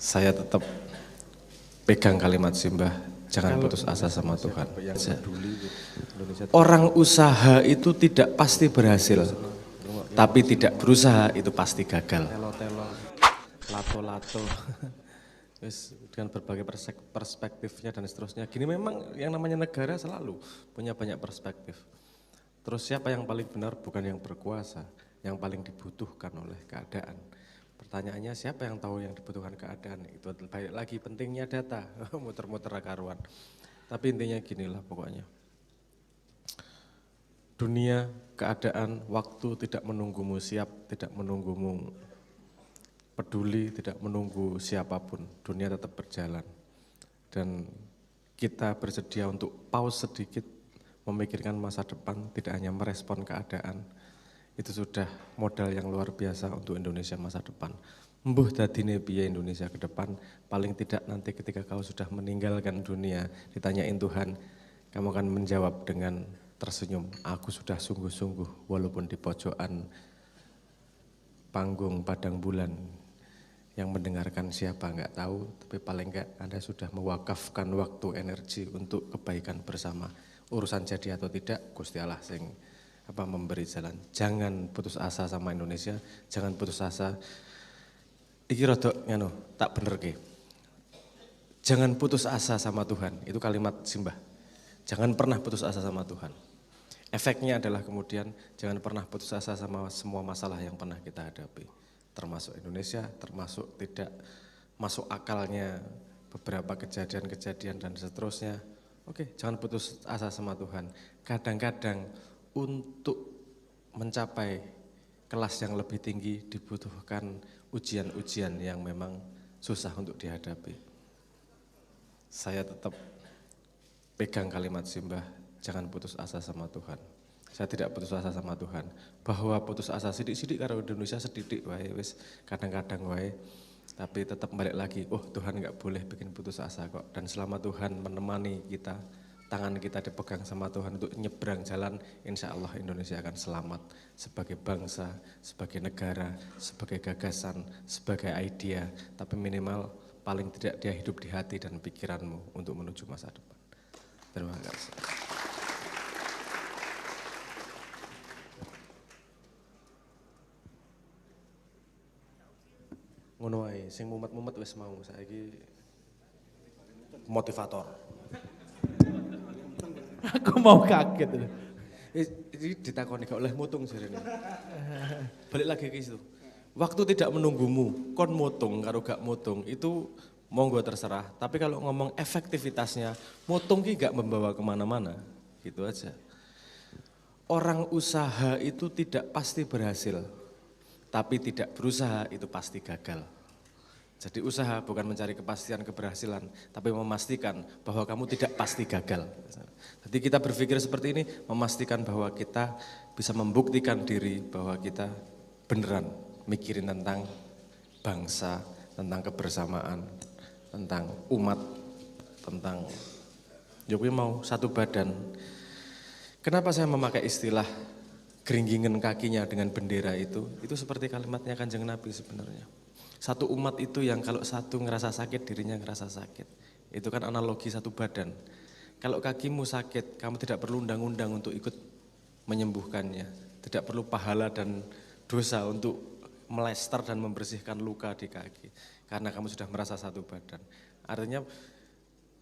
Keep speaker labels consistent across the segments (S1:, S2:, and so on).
S1: Saya tetap pegang kalimat Simbah, jangan putus asa sama Tuhan. Orang usaha itu tidak pasti berhasil, tapi tidak berusaha itu pasti gagal. Lato-lato, dengan berbagai perspektifnya dan seterusnya. Gini memang yang namanya negara selalu punya banyak perspektif. Terus siapa yang paling benar? Bukan yang berkuasa, yang paling dibutuhkan oleh keadaan. Pertanyaannya siapa yang tahu yang dibutuhkan keadaan? Itu balik lagi pentingnya data, muter-muter karuan. Tapi intinya ginilah pokoknya. Dunia, keadaan, waktu tidak menunggumu siap, tidak menunggumu peduli, tidak menunggu siapapun. Dunia tetap berjalan. Dan kita bersedia untuk pause sedikit, memikirkan masa depan, tidak hanya merespon keadaan. Itu sudah modal yang luar biasa untuk Indonesia masa depan. Mbuh dadine piye Indonesia ke depan, paling tidak nanti ketika kau sudah meninggalkan dunia, ditanyain Tuhan, kamu akan menjawab dengan tersenyum, aku sudah sungguh-sungguh walaupun di pojokan panggung padang bulan, yang mendengarkan siapa enggak tahu, tapi paling enggak Anda sudah mewakafkan waktu energi untuk kebaikan bersama. Urusan jadi atau tidak, Gusti Allah sing memberi jalan. Jangan putus asa sama Indonesia, jangan putus asa. Iki rodok tak bener ke. Jangan putus asa sama Tuhan, itu kalimat Simbah. Jangan pernah putus asa sama Tuhan. Efeknya adalah kemudian jangan pernah putus asa sama semua masalah yang pernah kita hadapi. Termasuk Indonesia, termasuk tidak masuk akalnya beberapa kejadian-kejadian dan seterusnya. Oke, jangan putus asa sama Tuhan. Kadang-kadang untuk mencapai kelas yang lebih tinggi dibutuhkan ujian-ujian yang memang susah untuk dihadapi. Saya tetap pegang kalimat Simbah, jangan putus asa sama Tuhan. Saya tidak putus asa sama Tuhan. Bahwa putus asa sidik-sidik karo Indonesia sedidik wae wis kadang-kadang wae. Tapi tetap balik lagi, Tuhan enggak boleh bikin putus asa kok. Dan selama Tuhan menemani kita, tangan kita dipegang sama Tuhan untuk nyebrang jalan, insya Allah Indonesia akan selamat sebagai bangsa, sebagai negara, sebagai gagasan, sebagai idea. Tapi minimal paling tidak dia hidup di hati dan pikiranmu untuk menuju masa depan. Terima kasih. Ngono wae, sing mumet-mumet wis mau, saiki motivator.
S2: Aku mau kaget.
S1: Ini ditakoni gak oleh mutung jarene. Balik lagi ke situ. Waktu tidak menunggumu, kon mutung karo gak mutung itu monggo terserah. Tapi kalau ngomong efektivitasnya, mutung ki gak membawa kemana-mana, gitu aja. Orang usaha itu tidak pasti berhasil, tapi tidak berusaha itu pasti gagal. Jadi usaha bukan mencari kepastian keberhasilan, tapi memastikan bahwa kamu tidak pasti gagal. Jadi kita berpikir seperti ini, memastikan bahwa kita bisa membuktikan diri bahwa kita beneran mikirin tentang bangsa, tentang kebersamaan, tentang umat, tentang Jokowi mau satu badan. Kenapa saya memakai istilah geringgingen kakinya dengan bendera itu seperti kalimatnya Kanjeng Nabi sebenarnya. Satu umat itu yang kalau satu ngerasa sakit, dirinya ngerasa sakit. Itu kan analogi satu badan. Kalau kakimu sakit, kamu tidak perlu undang-undang untuk ikut menyembuhkannya. Tidak perlu pahala dan dosa untuk melester dan membersihkan luka di kaki. Karena kamu sudah merasa satu badan. Artinya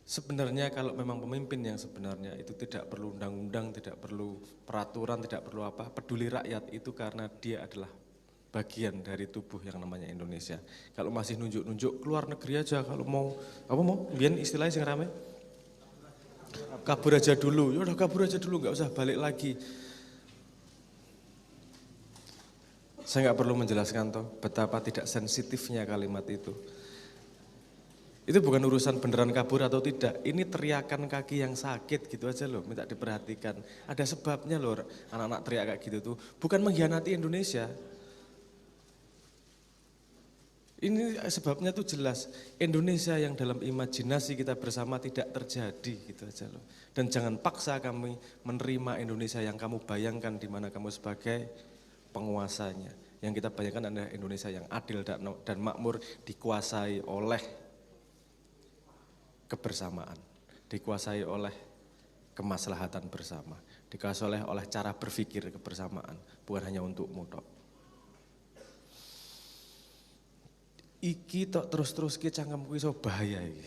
S1: sebenarnya kalau memang pemimpin yang sebenarnya itu tidak perlu undang-undang, tidak perlu peraturan, tidak perlu apa. Peduli rakyat itu karena dia adalah bagian dari tubuh yang namanya Indonesia. Kalau masih nunjuk-nunjuk keluar negeri aja, kalau mau biar istilahnya sing rame kabur aja dulu, ya udah kabur aja dulu, nggak usah balik lagi. Saya nggak perlu menjelaskan toh betapa tidak sensitifnya kalimat itu. Itu bukan urusan beneran kabur atau tidak, ini teriakan kaki yang sakit gitu aja loh, minta diperhatikan. Ada sebabnya loh anak-anak teriak kayak gitu tuh, bukan mengkhianati Indonesia. Ini sebabnya tuh jelas, Indonesia yang dalam imajinasi kita bersama tidak terjadi gitu aja loh. Dan jangan paksa kami menerima Indonesia yang kamu bayangkan di mana kamu sebagai penguasanya. Yang kita bayangkan adalah Indonesia yang adil dan makmur, dikuasai oleh kebersamaan, dikuasai oleh kemaslahatan bersama, dikuasai oleh cara berpikir kebersamaan, bukan hanya untukmu tok. Iki tok terus ki cangkemku iso bahaya iki.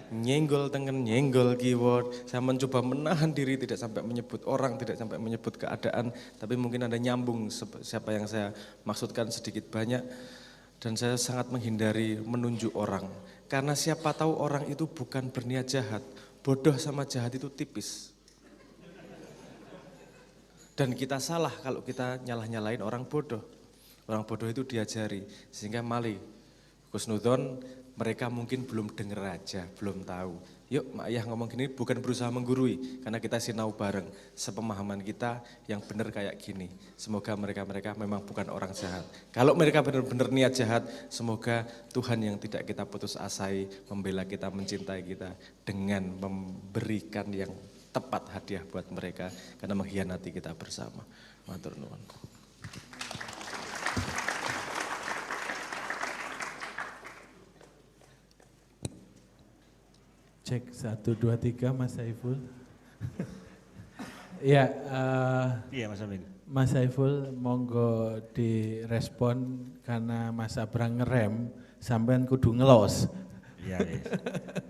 S1: Nyenggol tengen, nyenggol keyword. Saya mencoba menahan diri tidak sampai menyebut orang, tidak sampai menyebut keadaan, tapi mungkin ada nyambung siapa yang saya maksudkan sedikit banyak. Dan saya sangat menghindari menunjuk orang, karena siapa tahu orang itu bukan berniat jahat. Bodoh sama jahat itu tipis. Dan kita salah kalau kita nyalah-nyalain orang bodoh. Orang bodoh itu diajari, sehingga mali Kusnudon mereka mungkin belum dengar aja, belum tahu. Yuk Mak Ayah ngomong gini bukan berusaha menggurui, karena kita sinau bareng, sepemahaman kita yang benar kayak gini. Semoga mereka memang bukan orang jahat. Kalau mereka benar-benar niat jahat, semoga Tuhan yang tidak kita putus asai, membela kita, mencintai kita, dengan memberikan yang tepat hadiah buat mereka, karena mengkhianati kita bersama. Matur nuwun.
S2: Cek 1, 2, 3 Mas Saiful. Ya,
S3: Iya Mas Amin.
S2: Mas Saiful monggo direspon karena Mas Abrang ngerem, sampean kudu ngelos.
S3: Iya, yes.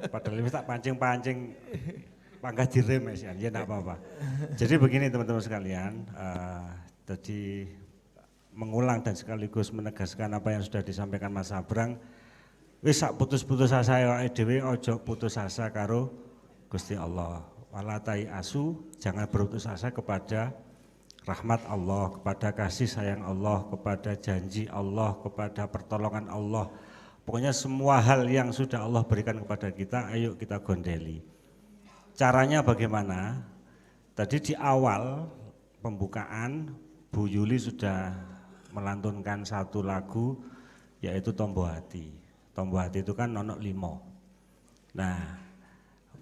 S3: Padahal ini tak pancing-pancing, panggah direm Mas, ya enggak apa-apa. Jadi begini teman-teman sekalian, tadi mengulang dan sekaligus menegaskan apa yang sudah disampaikan Mas Abrang. Wis sak putus-putus asa awake dhewe aja putus asa karo Gusti Allah. Wala tai asu, jangan berputus asa kepada rahmat Allah, kepada kasih sayang Allah, kepada janji Allah, kepada pertolongan Allah. Pokoknya semua hal yang sudah Allah berikan kepada kita, ayo kita gondeli. Caranya bagaimana? Tadi di awal pembukaan Bu Yuli sudah melantunkan satu lagu yaitu Tombo Hati. Tombo Hati itu kan nonok limo. Nah,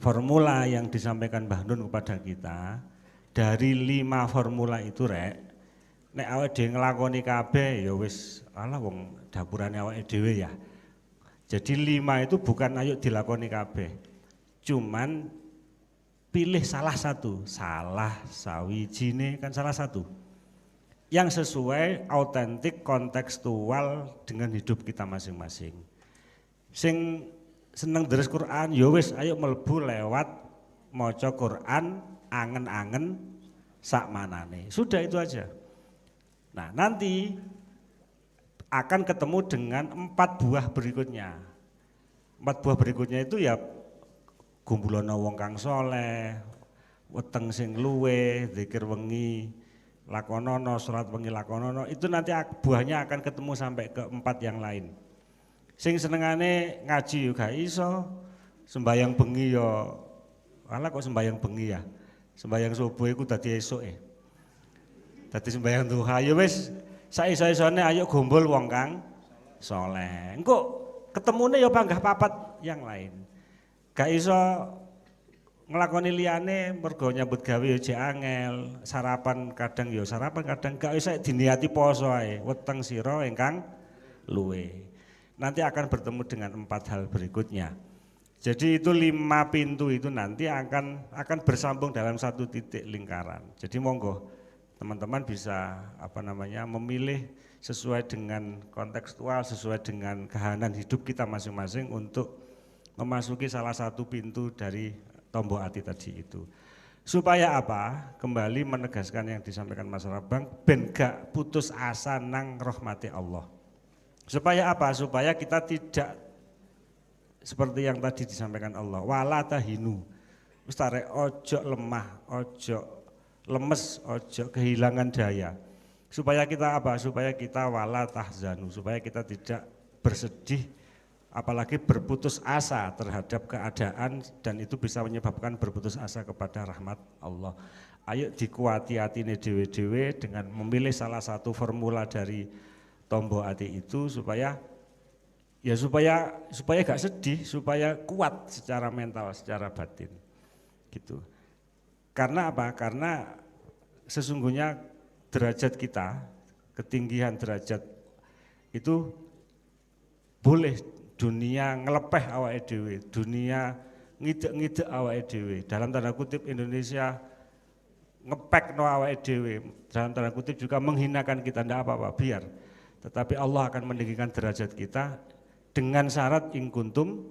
S3: formula yang disampaikan Mbah Nun kepada kita, dari 5 formula itu rek, nek awake dhewe nglakoni kabeh ya wis alah wong dapurane awake dhewe ya. Jadi 5 itu bukan ayo dilakoni kabeh. Cuman pilih salah satu, salah sawijine kan salah satu. Yang sesuai, autentik, kontekstual dengan hidup kita masing-masing. Sing seneng deres Quran, ya wis ayo mlebu lewat maca Quran, angen-angen sak manane. Sudah itu aja. Nah, nanti akan ketemu dengan 4 buah berikutnya. 4 buah berikutnya itu ya gumbulono wong kang soleh, weteng sing luwe, zikir wengi, lakonono, salat wengi lakonono, itu nanti buahnya akan ketemu sampai ke 4 yang lain. Sing senengane ngaji yo gak iso, sembayang bengi yo, alah kok sembayang bengi ya, sembayang subuh iku dadi esuke. Dadi sembayang duha yo wis saiso-isone ayo gombol wong kang saleh. Engko ketemune yo panggah 4 yang lain. Gak iso nglakoni liyane mergo nyambut gawe yo jek angel, sarapan kadang gak iso diniati poso ae, weteng sira ingkang luwe. Nanti akan bertemu dengan 4 hal berikutnya. Jadi itu 5 pintu itu nanti akan bersambung dalam satu titik lingkaran. Jadi monggo teman-teman bisa memilih sesuai dengan kontekstual, sesuai dengan kahanan hidup kita masing-masing untuk memasuki salah satu pintu dari Tombo Hati tadi itu. Supaya apa? Kembali menegaskan yang disampaikan Mas Rabang, ben gak putus asa nang rahmati Allah. Supaya apa? Supaya kita tidak seperti yang tadi disampaikan Allah, wala tahinu. Wis tarek ojo lemah, ojo lemes, ojo kehilangan daya. Supaya kita apa? Supaya kita wala tahzanu, supaya kita tidak bersedih, apalagi berputus asa terhadap keadaan, dan itu bisa menyebabkan berputus asa kepada rahmat Allah. Ayo dikuati hatine dewe-dewe dengan memilih salah satu formula dari Tombo Hati itu supaya gak sedih, supaya kuat secara mental, secara batin. Gitu. Karena apa? Karena sesungguhnya derajat kita ketinggian derajat itu boleh dunia ngelepeh awake dhewe, dunia ngidek-ngidek awake dhewe. Dalam tanda kutip Indonesia ngepek no awake dhewe, dalam tanda kutip juga menghinakan kita, enggak apa-apa, biar. Tetapi Allah akan meninggikan derajat kita dengan syarat in kuntum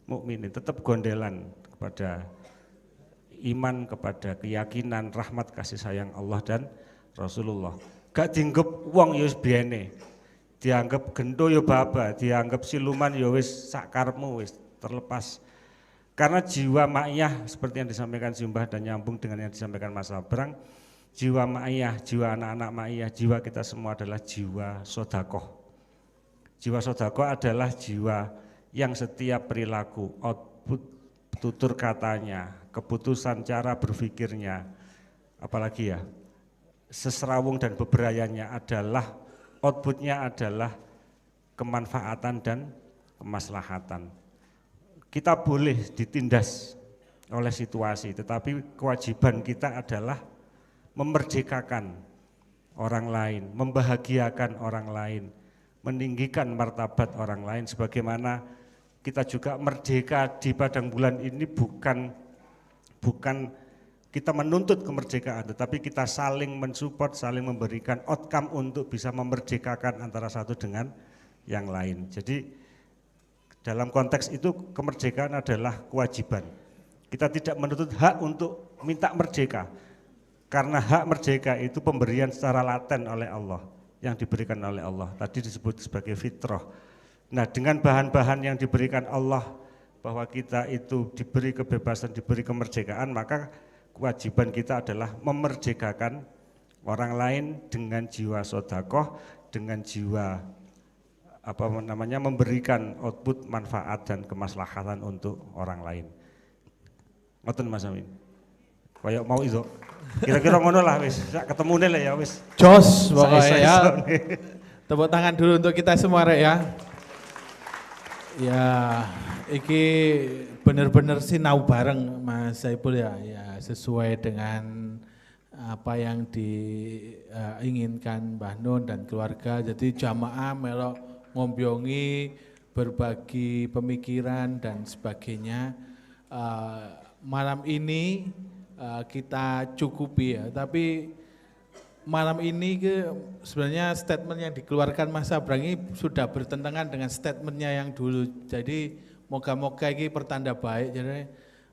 S3: mukminin, tetap gondelan kepada iman, kepada keyakinan, rahmat, kasih sayang Allah dan Rasulullah. Gak dianggap wong ya wis biyene, dianggap gento ya baba, dianggap siluman ya wis sak karepmu, wis terlepas. Karena jiwa ma'iyah seperti yang disampaikan Simbah dan nyambung dengan yang disampaikan Mas Abrang, jiwa ma'iyah, jiwa anak-anak ma'iyah, jiwa kita semua adalah jiwa sodakoh. Jiwa sodakoh adalah jiwa yang setiap perilaku, output, tutur katanya, keputusan cara berpikirnya, apalagi ya, seserawung dan beberayanya adalah, outputnya adalah kemanfaatan dan kemaslahatan. Kita boleh ditindas oleh situasi, tetapi kewajiban kita adalah memerdekakan orang lain, membahagiakan orang lain, meninggikan martabat orang lain, sebagaimana kita juga merdeka di padang bulan ini bukan kita menuntut kemerdekaan, tetapi kita saling mensupport, saling memberikan outcome untuk bisa memerdekakan antara satu dengan yang lain. Jadi dalam konteks itu kemerdekaan adalah kewajiban. Kita tidak menuntut hak untuk minta merdeka, karena hak merdeka itu pemberian secara laten oleh Allah, yang diberikan oleh Allah, tadi disebut sebagai fitrah. Nah, dengan bahan-bahan yang diberikan Allah, bahwa kita itu diberi kebebasan, diberi kemerdekaan, maka kewajiban kita adalah memerdekakan orang lain dengan jiwa sodakoh, dengan jiwa memberikan output manfaat dan kemaslahatan untuk orang lain. Ngoten Mas Amin. Kayak mau itu. Kira-kira ngono lah wis, ketemune lah ya wis.
S2: Jos pokoknya ya.
S3: Saya.
S2: Tepuk tangan dulu untuk kita semua rek ya. Ya, iki bener-bener sinau bareng Mas Saipul ya. Ya sesuai dengan apa yang diinginkan Mbah Nun dan keluarga. Jadi jamaah melok ngombyongi, berbagi pemikiran dan sebagainya. Malam ini kita cukupi ya, tapi malam ini sebenarnya statement yang dikeluarkan Mas Abrang ini sudah bertentangan dengan statementnya yang dulu. Jadi moga-moga ini pertanda baik. Jadi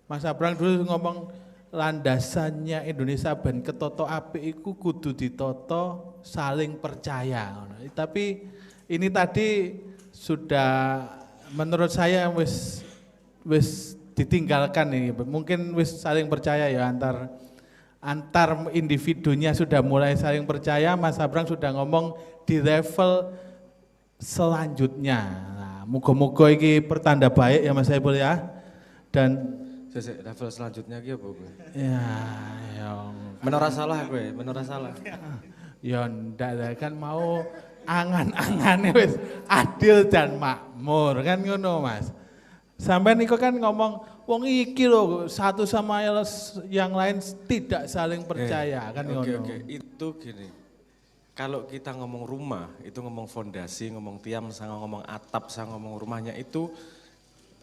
S2: Mas Abrang dulu ngomong landasannya Indonesia ben ketoto apik iku kudu ditoto saling percaya. Tapi ini tadi sudah menurut saya wis ditinggalkan ini. Mungkin wis saling percaya ya antar individunya sudah mulai saling percaya. Mas Abrang sudah ngomong di level selanjutnya. Nah, moga-moga ini pertanda baik ya Mas Saipul ya. Dan
S1: level selanjutnya ki apa gue?
S2: ya
S1: Menora salah gue, menora salah.
S2: Ya ndak kan mau angan-angannya wis adil dan makmur kan ngono Mas. Sampai Niko kan ngomong wong iki lho satu sama yang lain tidak saling percaya kan ngono.
S1: Oke, itu gini. Kalau kita ngomong rumah, itu ngomong fondasi, ngomong tiang, sama ngomong atap, sama ngomong rumahnya itu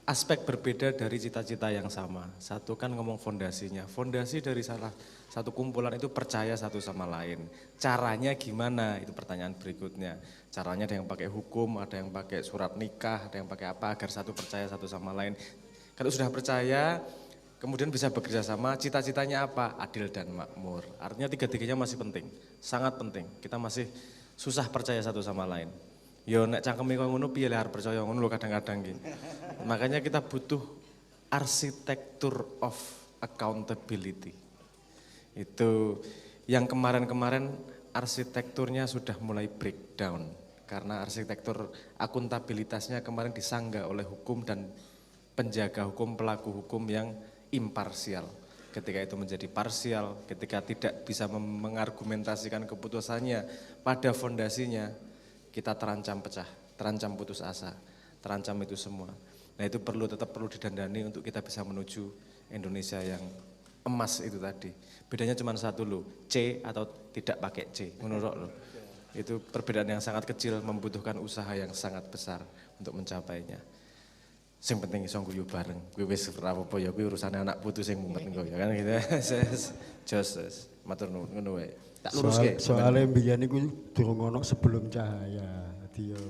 S1: aspek berbeda dari cita-cita yang sama. Satu kan ngomong fondasinya. Fondasi dari salah satu kumpulan itu percaya satu sama lain. Caranya gimana? Itu pertanyaan berikutnya. Caranya ada yang pakai hukum, ada yang pakai surat nikah, ada yang pakai apa agar satu percaya satu sama lain. Kalau sudah percaya, kemudian bisa bekerja sama, cita-citanya apa? Adil dan makmur. Artinya tiga-tiganya masih penting, sangat penting. Kita masih susah percaya satu sama lain. Yo nek cangkeme koyo ngono piye arep percaya ngono lho kadang-kadang iki. Makanya kita butuh arsitektur of accountability. Itu yang kemarin-kemarin arsitekturnya sudah mulai breakdown karena arsitektur akuntabilitasnya kemarin disanggah oleh hukum dan penjaga hukum, pelaku hukum yang imparsial. Ketika itu menjadi parsial, ketika tidak bisa mengargumentasikan keputusannya pada fondasinya, kita terancam pecah, terancam putus asa, terancam itu semua. Nah itu tetap perlu didandani untuk kita bisa menuju Indonesia yang emas itu tadi. Bedanya cuma satu loh, C atau tidak pakai C, menurut lo. Itu perbedaan yang sangat kecil membutuhkan usaha yang sangat besar untuk mencapainya. Sing penting iso guyu bareng. Kuwi wis ora apa-apa ya, kuwi urusane anak putu sing mumet engko ya kan gitu. Jos matur nuwun ngono wae. Tak luruske.
S4: Soale mbiyen iku durung ono sebelum cahaya. Dadi yo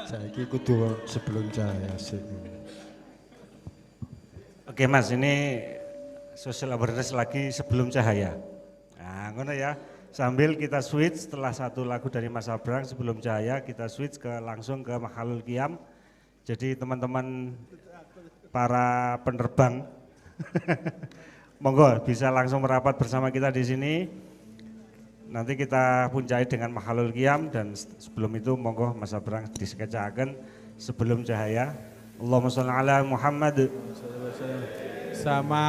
S4: saiki kudu sebelum cahaya sih.
S3: Oke Mas, ini social awareness lagi sebelum cahaya. Nah, ngono ya. Sambil kita switch setelah satu lagu dari Mas Abrang sebelum cahaya, kita switch langsung ke Makhalul Qiyam. Jadi teman-teman para penerbang monggo bisa langsung merapat bersama kita di sini. Nanti kita puncai dengan Makhalul Qiyam dan sebelum itu monggo Mas Abrang disketsaken sebelum cahaya. Allahumma sholli ala Muhammad.
S2: Sama